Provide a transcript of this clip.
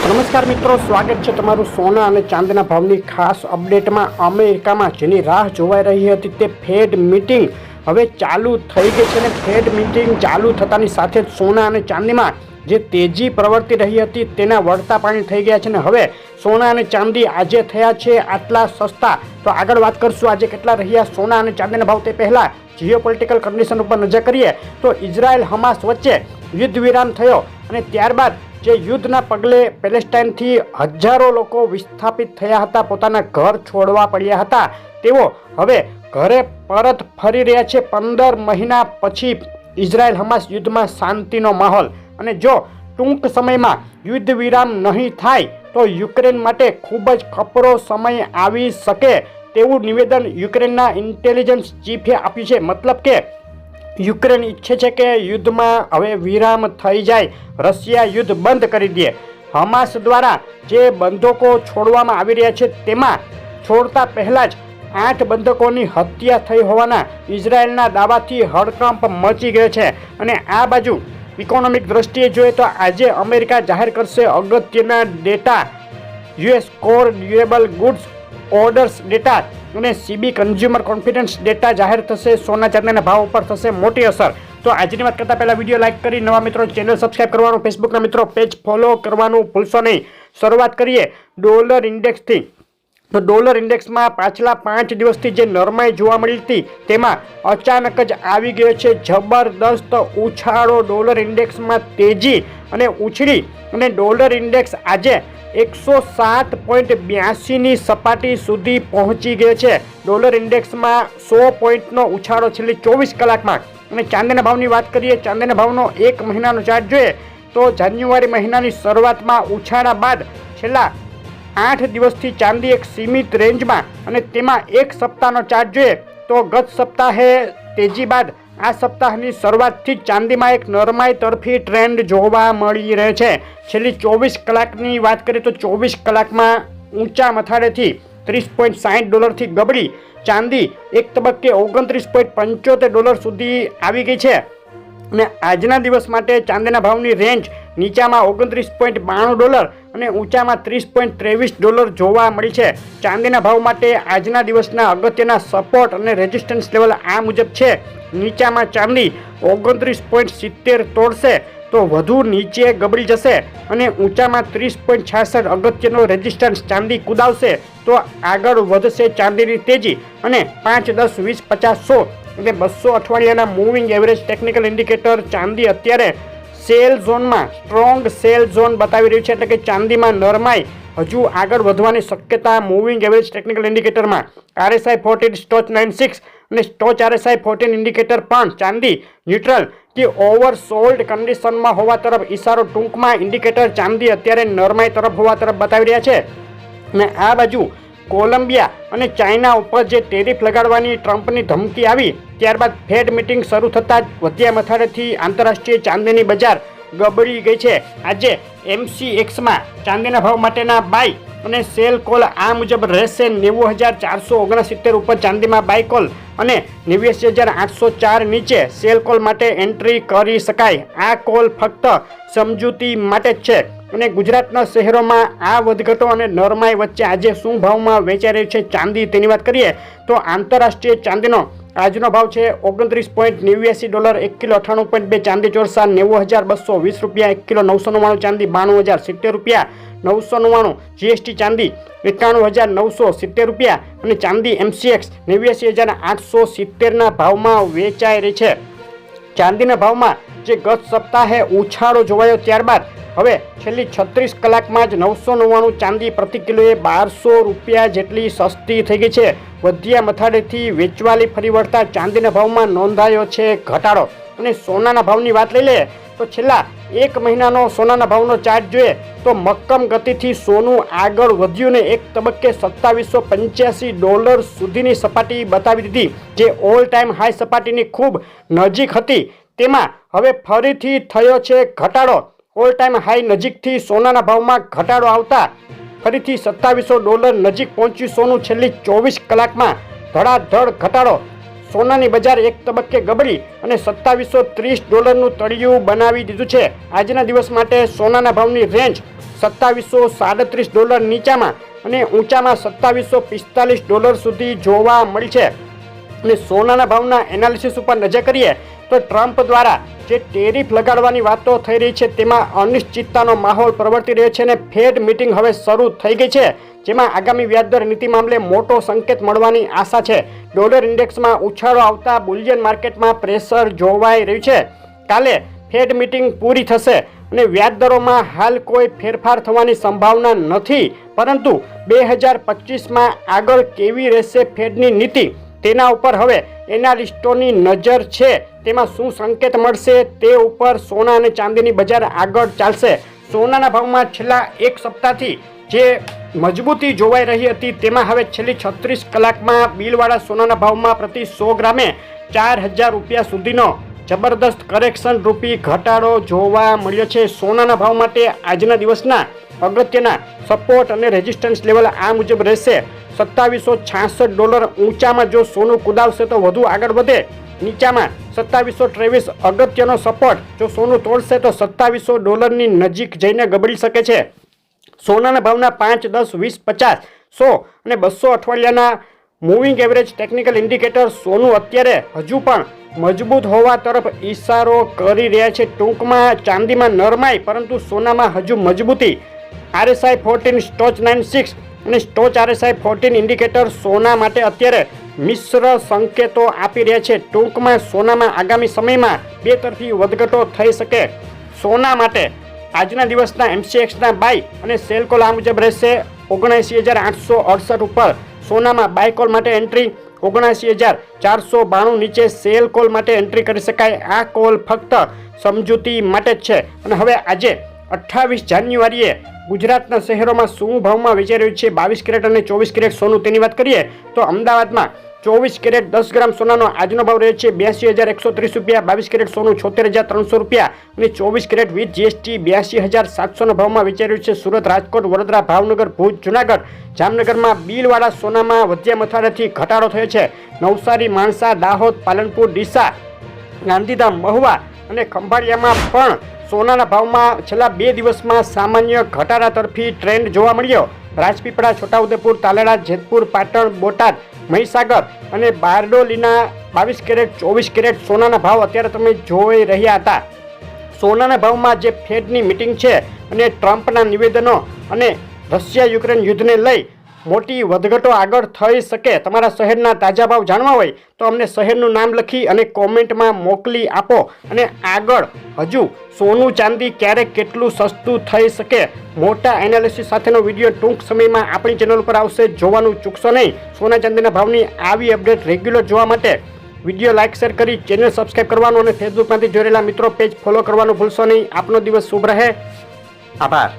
નમસ્કાર મિત્રો, સ્વાગત છે તમારું સોના અને ચાંદીના ભાવની ખાસ અપડેટમાં। અમેરિકામાં જેની રાહ જોવાઈ રહી હતી તે ફેડ મીટિંગ હવે ચાલુ થઈ ગઈ છે અને ફેડ મીટિંગ ચાલુ થતાની સાથે જ સોના અને ચાંદીમાં જે તેજી પ્રવર્તી રહી હતી તેના વળતા પાણી થઈ ગયા છે અને હવે સોના અને ચાંદી આજે થયા છે આટલા સસ્તા। તો આગળ વાત કરશું આજે કેટલા રહ્યા સોના અને ચાંદીના ભાવ। તે પહેલાં જીઓપોલિટિકલ કન્ડિશન ઉપર નજર કરીએ તો ઇઝરાયલ હમાસ વચ્ચે યુદ્ધ વિરામ થયો અને ત્યારબાદ જે યુદ્ધના પગલે પેલેસ્ટાઇનથી હજારો લોકો વિસ્થાપિત થયા હતા, પોતાના ઘર છોડવા પડ્યા હતા, તેઓ હવે ઘરે પરત ફરી રહ્યા છે 15 મહિના પછી। ઇઝરાયલ હમાસ યુદ્ધમાં શાંતિનો માહોલ અને જો ટૂંક સમયમાં યુદ્ધ વિરામ નહીં થાય તો યુક્રેન માટે ખૂબ જ કપરો સમય આવી શકે તેવું નિવેદન યુક્રેનના ઇન્ટેલિજન્સ ચીફે આપ્યું છે। મતલબ કે યુક્રેન ઈચ્છે છે કે યુદ્ધમાં હવે વિરામ થઈ જાય, રશિયા યુદ્ધ બંધ કરી દે। હમાસ દ્વારા જે બંધકો છોડવામાં આવી રહ્યા છે તેમાં છોડતા પહેલાં જ 8 બંધકોની હત્યા થઈ હોવાના ઇઝરાયલના દાવાથી હડકંપ મચી ગયો છે। અને આ બાજુ ઇકોનોમિક દ્રષ્ટિએ જોઈએ તો આજે અમેરિકા જાહેર કરશે અગત્યના data, US core durable goods orders data અને સીબી કન્ઝ્યુમર કોન્ફિડન્સ ડેટા જાહેર થશે। સોના ચાંદીના ભાવ ઉપર થશે મોટી અસર। તો આજની વાત કરતાં પહેલાં વિડીયો લાઇક કરી નવા મિત્રો ચેનલ સબસ્ક્રાઇબ કરવાનું, ફેસબુકના મિત્રો પેજ ફોલો કરવાનું ભૂલશો નહીં। શરૂઆત કરીએ ડોલર ઇન્ડેક્સથી। તો ડોલર ઇન્ડેક્સમાં પાછલા 5 દિવસથી જે નરમાઈ જોવા મળી હતી તેમાં અચાનક જ આવી ગયો છે જબરદસ્ત ઉછાળો। ડોલર ઇન્ડેક્સમાં તેજી અને ઉછળી અને ડોલર ઇન્ડેક્સ આજે 107.82ની સપાટી સુધી પહોંચી ગયો છે। ડોલર ઇન્ડેક્સમાં 100 પોઈન્ટનો ઉછાળો છેલ્લી 24 કલાકમાં। અને ચાંદીના ભાવની વાત કરીએ, ચાંદીના ભાવનો 1 મહિનાનો ચાર્ટ જોઈએ તો જાન્યુઆરી મહિનાની શરૂઆતમાં ઉછાળા બાદ છેલ્લા 8 દિવસથી ચાંદી એક સીમિત રેન્જમાં અને તેમાં એક સપ્તાહનો ચાર્ટ જોઈએ તો ગત સપ્તાહે તેજી બાદ આ સપ્તાહની શરૂઆતથી જ ચાંદીમાં એક નરમાઈ તરફી ટ્રેન્ડ જોવા મળી રહે છે। છેલ્લી 24 કલાકની વાત કરીએ તો 24 કલાકમાં ઊંચા મથાળેથી $30.60થી ગબડી ચાંદી એક તબક્કે $29.75 સુધી આવી ગઈ છે। અને આજના દિવસ માટે ચાંદીના ભાવની રેન્જ નીચામાં $29.92 અને ઊંચામાં $30.23 જોવા મળી છે। ચાંદીના ભાવ માટે આજના દિવસના અગત્યના સપોર્ટ અને રેઝિસ્ટન્સ લેવલ આ મુજબ છે। નીચામાં ચાંદી 29.70 તોડશે તો વધુ નીચે ગબડી જશે અને ઊંચામાં 30.66 અગત્યનો રેઝિસ્ટન્સ ચાંદી કુદાવશે તો આગળ વધશે ચાંદીની તેજી અને 5, 10, 20, 50, 100 એટલે 200 અઠવાડિયાના મૂવિંગ એવરેજ ટેકનિકલ ઇન્ડિકેટર ચાંદી અત્યારે સેલ ઝોનમાં સ્ટ્રોંગ સેલ ઝોન બતાવી રહ્યું છે, એટલે કે ચાંદીમાં નરમાઈ હજુ આગળ વધવાની શક્યતા મૂવિંગ એવરેજ ટેકનિકલ ઇન્ડિકેટરમાં RSI 14 સ્ટોચ 96 અને સ્ટોચ RSI 14 ઇન્ડિકેટર પણ ચાંદી ન્યુટ્રલ કે ઓવરસોલ્ડ કન્ડિશનમાં હોવા તરફ ઇશારો। ટૂંકમાં ઇન્ડિકેટર ચાંદી અત્યારે નરમાઈ તરફ હોવા તરફ બતાવી રહ્યા છે। અને આ બાજુ કોલંબિયા અને ચાઇના ઉપર જે ટેરિફ લગાડવાની ટ્રમ્પની ધમકી આવી ત્યારબાદ ફેડ મીટિંગ શરૂ થતાં જ વધ્યા મથાળેથી આંતરરાષ્ટ્રીય ચાંદીની બજાર ગબડી ગઈ છે। આજે MCXમાં ચાંદીના ભાવ માટેના બાય અને સેલ કોલ આ મુજબ રહેશે। 90,469 ઉપર ચાંદીમાં બાય કોલ અને 89,804 નીચે સેલ કોલ માટે એન્ટ્રી કરી શકાય। આ કોલ ફક્ત સમજૂતી માટે જ છે। અને ગુજરાતના શહેરોમાં આ વધઘટો અને નરમાઈ વચ્ચે આજે શું ભાવમાં વેચાઈ રહ્યું છે ચાંદી તેની વાત કરીએ તો આંતરરાષ્ટ્રીય ચાંદીનો આજનો ભાવ છે $29.89 1 કિલો 98.2 ચાંદી ચોરસા $90,220 1 કિલો 999 ચાંદી $92,070 999 જીએસટી ચાંદી $91,970 અને ચાંદી MCX 89,870ના ભાવમાં વેચાઈ રહી છે। ચાંદીના ભાવમાં જે ગત સપ્તાહે ઉછાળો જોવાયો ત્યારબાદ હવે છેલ્લી 36 કલાકમાં જ 999 ચાંદી પ્રતિ કિલોએ $1200 જેટલી સસ્તી થઈ ગઈ છે। વધ્યા મથાળેથી વેચવાલી ફરી વળતા ચાંદીના ભાવમાં નોંધાયો છે ઘટાડો। અને સોનાના ભાવની વાત લઈ લઈએ તો છેલ્લા 1 મહિનાનો સોનાના ભાવનો ચાર્ટ જોઈએ તો મક્કમ ગતિથી સોનું આગળ વધ્યું ને એક તબક્કે $2785 સુધીની સપાટી બતાવી દીધી, જે ઓલ ટાઈમ હાઈ સપાટીની ખૂબ નજીક હતી। તેમાં હવે ફરીથી થયો છે ઘટાડો। ઓલ ટાઈમ હાઈ નજીકથી સોનાના ભાવમાં ઘટાડો આવતા ફરીથી $2700 નજીક પહોંચ્યું સોનું। છેલ્લી 24 કલાકમાં ધડાધડ ઘટાડો। સોનાની બજાર એક તબક્કે ગબડી અને $2730નું તળિયું બનાવી દીધું છે। આજના દિવસ માટે સોનાના ભાવની રેન્જ $2737 નીચામાં અને ઊંચામાં $2745 સુધી જોવા મળી છે। અને સોનાના ભાવના એનાલિસિસ ઉપર નજર કરીએ તો ટ્રમ્પ દ્વારા જે ટેરિફ લગાડવાની વાતો થઈ રહી છે તેમાં અનિશ્ચિતતાનો માહોલ પ્રવર્તી રહ્યો છે અને ફેડ મીટિંગ હવે શરૂ થઈ ગઈ છે, જેમાં આગામી વ્યાજદર નીતિ મામલે મોટો સંકેત મળવાની આશા છે। ડોલર ઇન્ડેક્સમાં ઉછાળો આવતા બુલિયન માર્કેટમાં પ્રેશર જોવાઈ રહ્યું છે। કાલે ફેડ મીટિંગ પૂરી થશે અને વ્યાજદરોમાં હાલ કોઈ ફેરફાર થવાની સંભાવના નથી, પરંતુ 2025માં આગળ કેવી રહેશે ફેડની નીતિ તેના ઉપર હવે એનાલિસ્ટોની નજર છે। તેમાં શું સંકેત મળશે તે ઉપર સોના અને ચાંદીની બજાર આગળ ચાલશે। સોનાના ભાવમાં છેલ્લા એક સપ્તાહથી જે મજબૂતી જોવાઈ રહી હતી તેમાં હવે છેલ્લી 36 કલાકમાં બિલવાળા સોનાના ભાવમાં પ્રતિ 100 ગ્રામે 4000 રૂપિયા સુધીનો જબરદસ્ત કરેક્શન રૂપી ઘટાડો જોવા મળ્યો છે। સોનાના ભાવ માટે આજના દિવસના અગત્યના સપોર્ટ અને રેઝિસ્ટન્સ લેવલ આ મુજબ રહેશે। $2766 ઊંચામાં જો સોનું કુદાવશે તો વધુ આગળ વધે, નીચામાં $2723 અગત્યનો સપોર્ટ જો સોનું તોડશે તો $2700ની નજીક જઈને ગબડી શકે છે। સોનાના ભાવના 5, 10, 20, 50, 100 અને 200 અઠવાડિયાના મૂવિંગ એવરેજ ટેકનિકલ ઇન્ડિકેટર સોનું અત્યારે હજુ પણ મજબૂત હોવા તરફ ઈશારો કરી રહ્યા છે। ટૂંકમાં ચાંદીમાં નરમાઈ પરંતુ સોનામાં હજુ મજબૂતી। RSI 14 સ્ટોચ 96 અને સ્ટોચ RSI 14 ઇન્ડિકેટર સોના માટે અત્યારે મિશ્ર સંકેતો આપી રહ્યા છે। ટૂંકમાં સોનામાં આગામી સમયમાં બે તરફી વધઘટો થઈ શકે। સોના માટે આજના દિવસના MCXના બાય અને સેલ કોલ આ મુજબ રહેશે। 79,868 ઉપર સોનામાં બાય કોલ માટે એન્ટ્રી, 79,492 નીચે સેલ કોલ માટે એન્ટ્રી કરી શકાય। આ કોલ ફક્ત સમજૂતી માટે જ છે। અને હવે આજે 28 જાન્યુઆરીએ ગુજરાતના શહેરોમાં શું ભાવમાં વેચાઈ રહ્યું છે 22 કેરેટ અને 24 કેરેટ સોનું તેની વાત કરીએ તો અમદાવાદમાં 24 કેરેટ 10 ગ્રામ સોનાનો આજનો ભાવ રહ્યો છે 82,130 રૂપિયા, 22 કેરેટ સોનું 76,300 રૂપિયા અને 24 કેરેટ વિથ GST 82,700 ભાવમાં વેચાઈ રહ્યું છે। સુરત, રાજકોટ, વડોદરા, ભાવનગર, ભુજ, જુનાગઢ, જામનગરમાં બિલવાળા સોનામાં વધ્યા મથાળેથી ઘટાડો થયો છે। નવસારી, માણસા, દાહોદ, પાલનપુર, ડીસા, ગાંધીધામ, મહુવા અને ખંભાળિયામાં પણ સોનાના ભાવમાં છેલ્લા 2 દિવસમાં સામાન્ય ઘટાડા તરફી ટ્રેન્ડ જોવા મળ્યો। રાજપીપળા, છોટાઉદેપુર, તાલાળા, જેતપુર, પાટણ, બોટાદ, મહીસાગર અને બારડોલીના 22 કેરેટ 24 કેરેટ સોનાના ભાવ અત્યારે તમે જોઈ રહ્યા હતા। સોનાના ભાવમાં જે ફેડની મિટિંગ છે અને ટ્રમ્પના નિવેદનો અને રશિયા યુક્રેન યુદ્ધને લઈ મોટી વધઘટો આગળ થઈ શકે। તમારા શહેરના તાજા ભાવ જાણવા હોય તો અમને શહેરનું નામ લખી અને કોમેન્ટમાં મોકલી આપો। અને આગળ હજુ સોનું ચાંદી ક્યારે કેટલું સસ્તું થઈ શકે મોટા એનાલિસિસ સાથેનો વિડીયો ટૂંક સમયમાં આપણી ચેનલ પર આવશે, જોવાનું ચૂકશો નહીં। સોના ચાંદીના ભાવની આવી અપડેટ રેગ્યુલર જોવા માટે વિડીયો લાઇક શેર કરી ચેનલ સબસ્ક્રાઈબ કરવાનું અને ફેસબુકમાંથી જોડેલા મિત્રો પેજ ફોલો કરવાનું ભૂલશો નહીં। આપનો દિવસ શુભ રહે। આભાર।